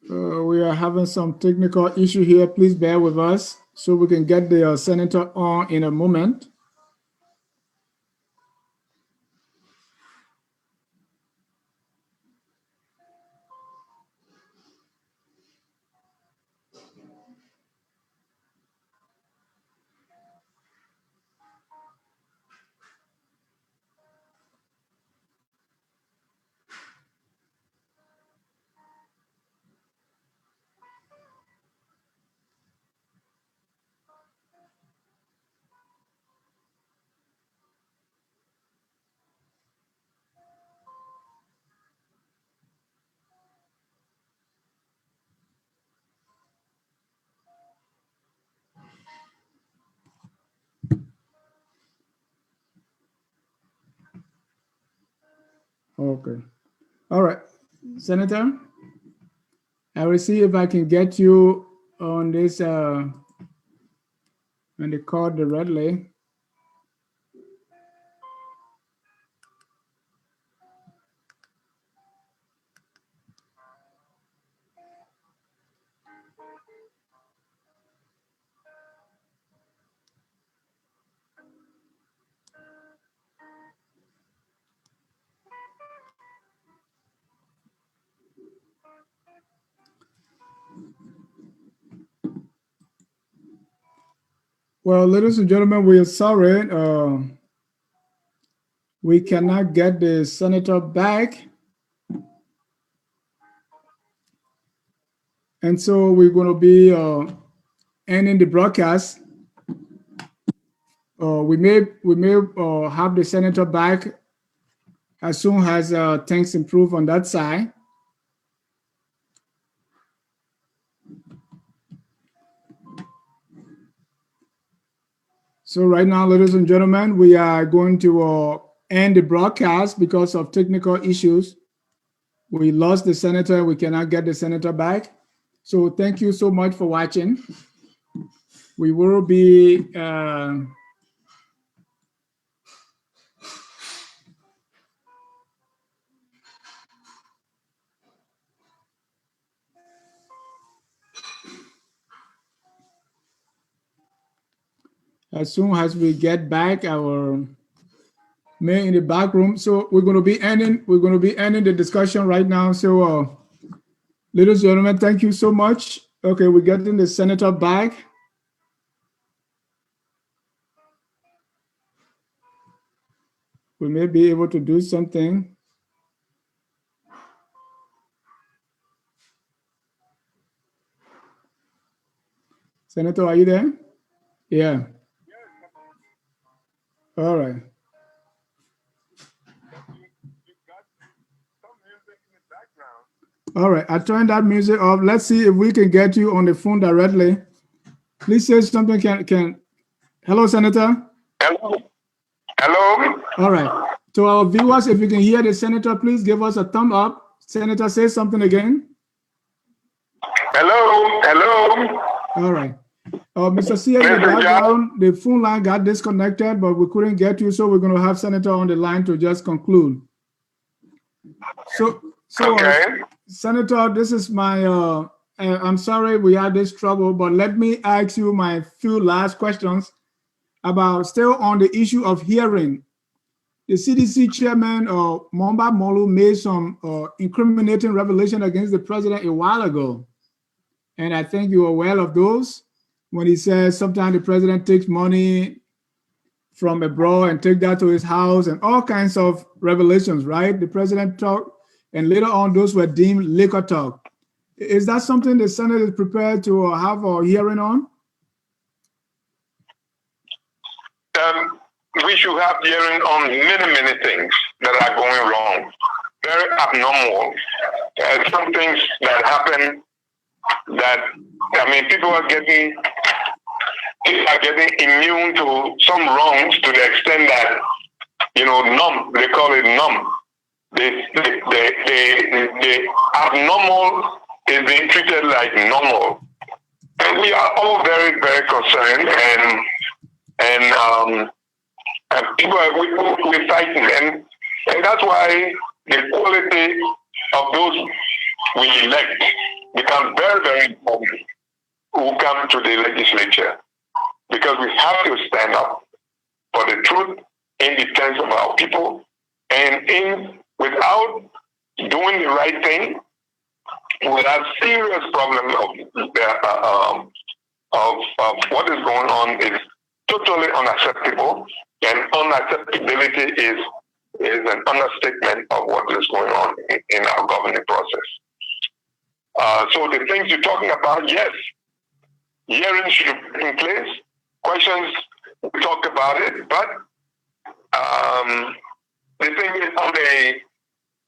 We are having some technical issue here. Please bear with us so we can get the senator on in a moment. Okay. All right, Senator, I will see if I can get you on this on the call directly. Well, ladies and gentlemen, we are sorry. We cannot get the senator back. And so we're going to be ending the broadcast. We may have the senator back as soon as things improve on that side. So right now, ladies and gentlemen, we are going to end the broadcast because of technical issues. We lost the senator. We cannot get the senator back. So thank you so much for watching. We will be as soon as we get back our man in the back room. So we're going to be ending the discussion right now. So ladies and gentlemen, thank you so much. Okay, we're getting the senator back. We may be able to do something. Senator, are you there? Yeah. All right. All right. I turned that music off. Let's see if we can get you on the phone directly. Please say something. Hello, Senator. Hello. Hello. All right. To our viewers, if you can hear the senator, please give us a thumb up. Senator, say something again. Hello. Hello. All right. Mr. C, in the background, the phone line got disconnected, but we couldn't get you, so we're going to have Senator on the line to just conclude. So okay. Senator, this is my, I'm sorry we had this trouble, but let me ask you my few last questions about still on the issue of hearing. The CDC chairman, Momba Molu, made some incriminating revelation against the president a while ago. And I think you're aware of those. When he says sometimes the president takes money from abroad and take that to his house and all kinds of revelations, right? The president talked, and later on those were deemed liquor talk. Is that something the Senate is prepared to have a hearing on? We should have hearing on many things that are going wrong, very abnormal. Some things that happen that, I mean, people are getting immune to some wrongs to the extent that, you know, numb, they call it numb. The abnormal is being treated like normal. And we are all very, very concerned and people we're fighting, and that's why the quality of those we elect becomes very, very important who come to the legislature, because we have to stand up for the truth in defense of our people, and without doing the right thing, we have serious problem of what is going on is totally unacceptable. And unacceptability is an understatement of what is going on in our governing process. So the things you're talking about, yes, hearings should be in place. Questions, we talk about it, but the thing is,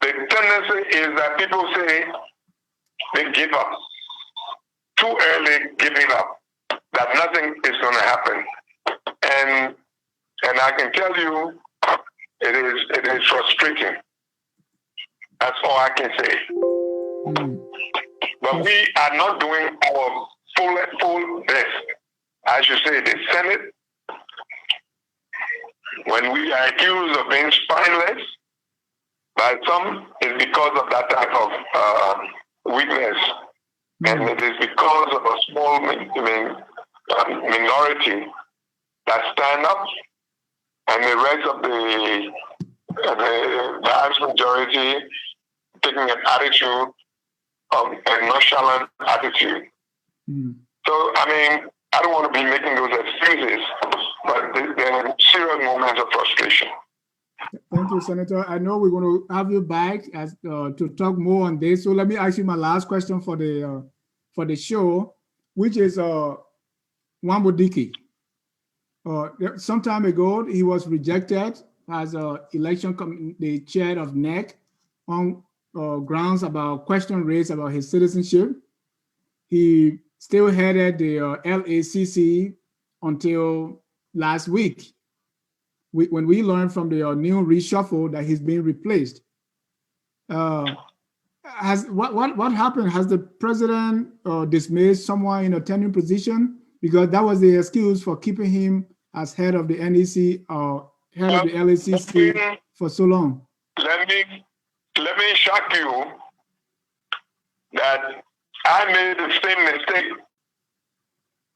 the tendency is that people say they give up. Too early giving up, that nothing is going to happen. And I can tell you, it is frustrating. That's all I can say. But we are not doing our full best. As you say, the Senate, when we are accused of being spineless, by some, it's because of that type of weakness. And it is because of a small minority that stand up, and the rest of the vast majority taking an attitude of a nonchalant attitude. So, I mean, I don't want to be making those excuses, but there are serious moments of frustration. Thank you, Senator. I know we're going to have you back to talk more on this. So let me ask you my last question for the show, which is Wambodiki. Some time ago, he was rejected as the chair of NEC on grounds about question raised about his citizenship. He still headed the LACC until last week, when we learned from the new reshuffle that he's being replaced. What happened? Has the president dismissed someone in a tenure position? because that was the excuse for keeping him as head of the NEC or head of the LACC for so long. Let me shock you that I made the same mistake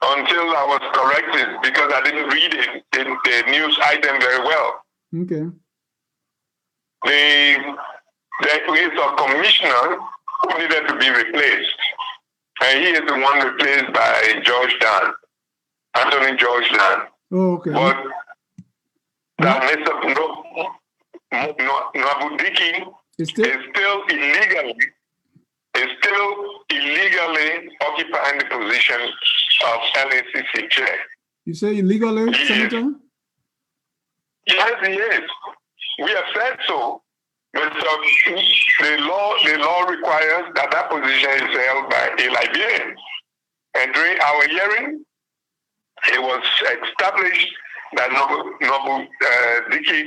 until I was corrected because I didn't read it in the news item very well. Okay. There is a commissioner who needed to be replaced. And he is the one replaced by George Dan, Anthony George Dan. Oh, okay. But that Mr. Nwabudike is still illegally occupying the position of LACC chair. You say illegally, Senator? Yes, he is. We have said so. But the law requires that position is held by a Liberian. And during our hearing, it was established that Nwabudike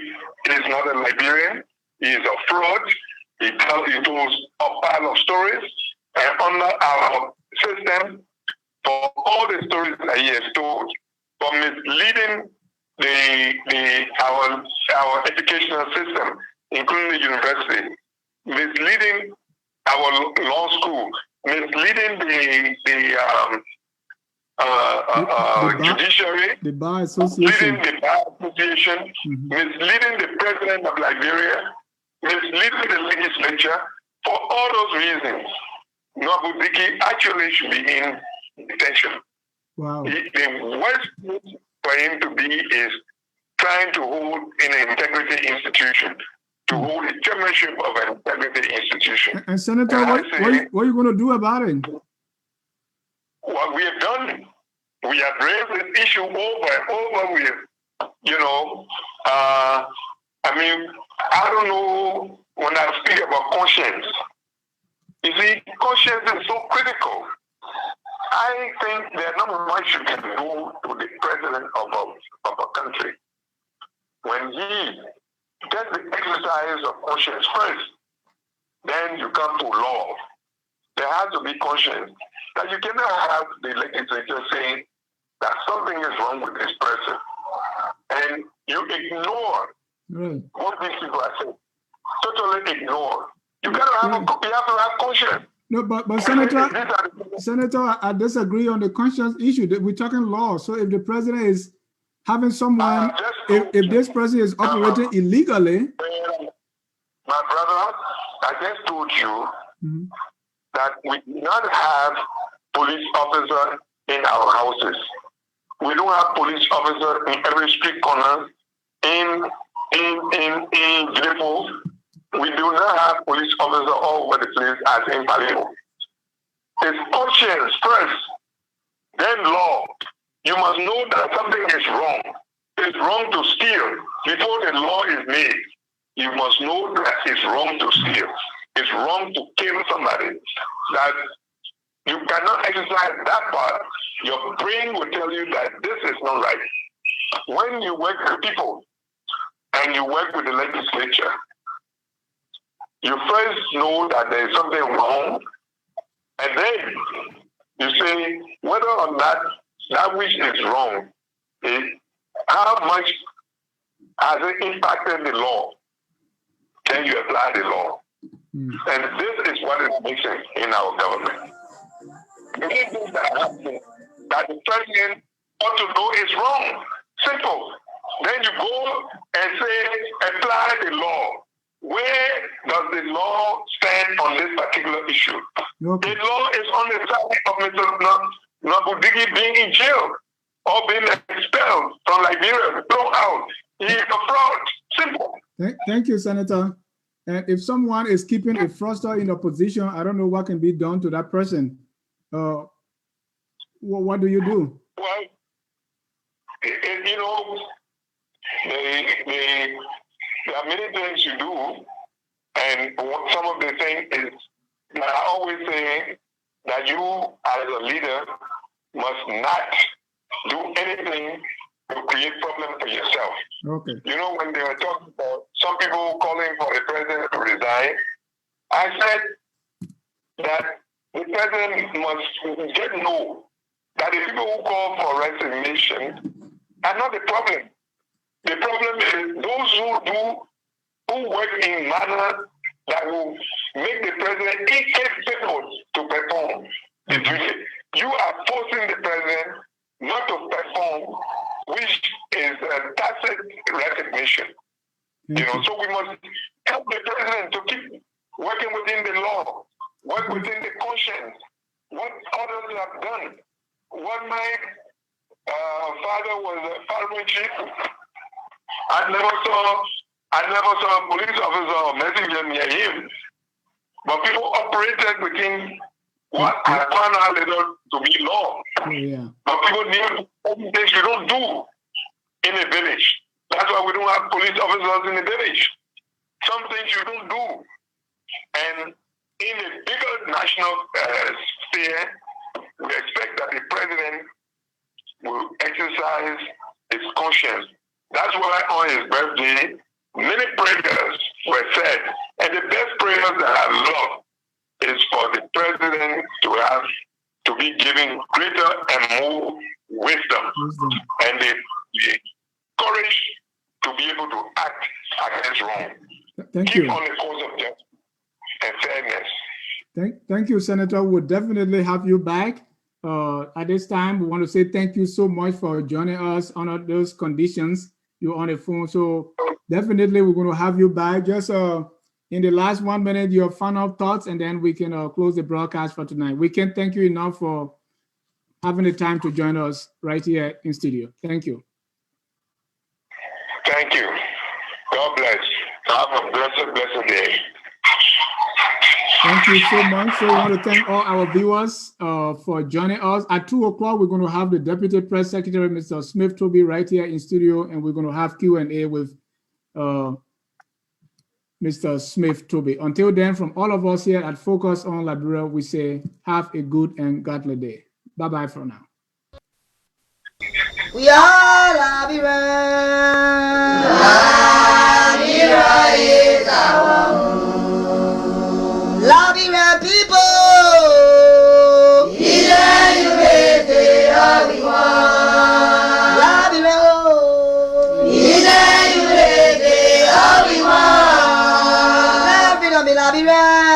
is not a Liberian. He is a fraud. He told a pile of stories. And under our system, for all the stories that he has told, for misleading our educational system, including the university, misleading our law school, misleading the judiciary, the Bar Association, misleading the president of Liberia, misleading the legislature. For all those reasons, Nwabudike actually should be in detention. Wow. The worst thing for him to be is trying to hold in an integrity institution, to hold the chairmanship of an integrity institution. And Senator, what are you going to do about it? What we have done, we have raised this issue over and over with, I don't know when I speak about conscience. You see, conscience is so critical. I think there's not much you can do to the president of a country when he does the exercise of conscience first. Then you come to law. There has to be conscience. That you cannot have the legislature saying that something is wrong with this person, and you ignore what these people are saying. Totally ignore. You have to have conscience. No, but Senator, I disagree on the conscience issue. We're talking law. So if the president is having someone, if this person is operating illegally, my brother, I just told you that we do not have police officers in our houses. We don't have police officers in every street corner in Griffo. We do not have police officers all over the place as in Paleo. It's conscience first, then law. You must know that something is wrong. It's wrong to steal. Before the law is made, you must know that it's wrong to steal. It's wrong to kill somebody. That you cannot exercise that part. Your brain will tell you that this is not right. When you work with people and you work with the legislature, you first know that there is something wrong, and then you say whether or not that which is wrong, how much has it impacted the law? Then you apply the law. And this is what is missing in our government. Many things that happen that the president ought to know is wrong. Simple. Then you go and say, apply the law. Where does the law stand on this particular issue? Okay. The law is on the side of Mr. Nwabudike being in jail or being expelled from Liberia, thrown out. He is a fraud. Simple. Thank you, Senator. And if someone is keeping a fraudster in opposition, I don't know what can be done to that person. What do you do? Well, there are many things you do, and some of the things is that I always say that you as a leader must not do anything to create problems for yourself. Okay. When they were talking about some people calling for the president to resign, I said that the president must get know that the people who call for resignation are not the problem. The problem is those who work in manner that will make the president incapable to perform the duty. You are forcing the president not to perform, which is a tacit resignation. So we must help the president to keep working within the law, work within the conscience, what others have done. When my father was a fireman chief, I never saw a police officer or messenger near him. But people operated within what I found out later to be law. But people knew things you don't do in a village. That's why we don't have police officers in the village. Some things you don't do. And in a bigger national sphere, we expect that the president will exercise his conscience. That's why on his birthday, many prayers were said. And the best prayers that I love is for the president to be given greater and more wisdom and the courage to be able to act against wrong. Keep on the course of justice and fairness. Thank you, Senator. We'll definitely have you back. At this time, we want to say thank you so much for joining us under those conditions. You're on the phone, so definitely we're going to have you back. Just in the last 1 minute, your final thoughts, and then we can close the broadcast for tonight. We can't thank you enough for having the time to join us right here in studio. Thank you. Thank you. God bless. Have a blessed day. Thank you so much. So we want to thank all our viewers for joining us. At 2 o'clock, we're going to have the Deputy Press Secretary, Mr. Smith Toby, right here in studio, and we're going to have Q&A with Mr. Smith Toby. Until then, from all of us here at Focus on Liberia, we say have a good and godly day. Bye-bye for now. We are Liberia. Liberia is our home. Liberia people. Liberia.